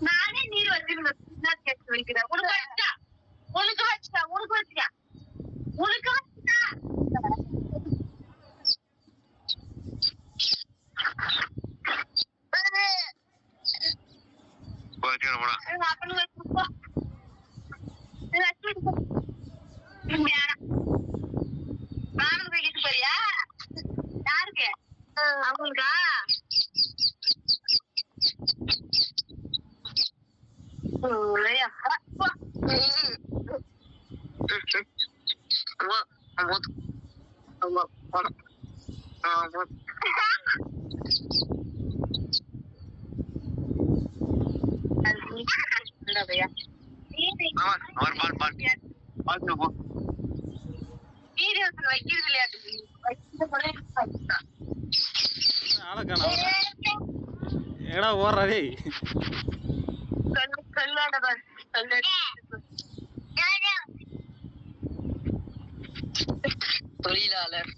நானே நீர் வச்சிருக்கேன். வைக்கிறேன் உனக்கு வச்சா உனக்கு வச்சா உனக்கு வச்சியா உனக்கு வச்சா அப்பனு வச்சிருப்போம். நானும் தூக்கிட்டு போறியா? யாருக்கு? அவங்களுக்கா? வைக்கிறது இல்லையா? எங்கடா ஓடுறா டேய்? தொழிலாளர்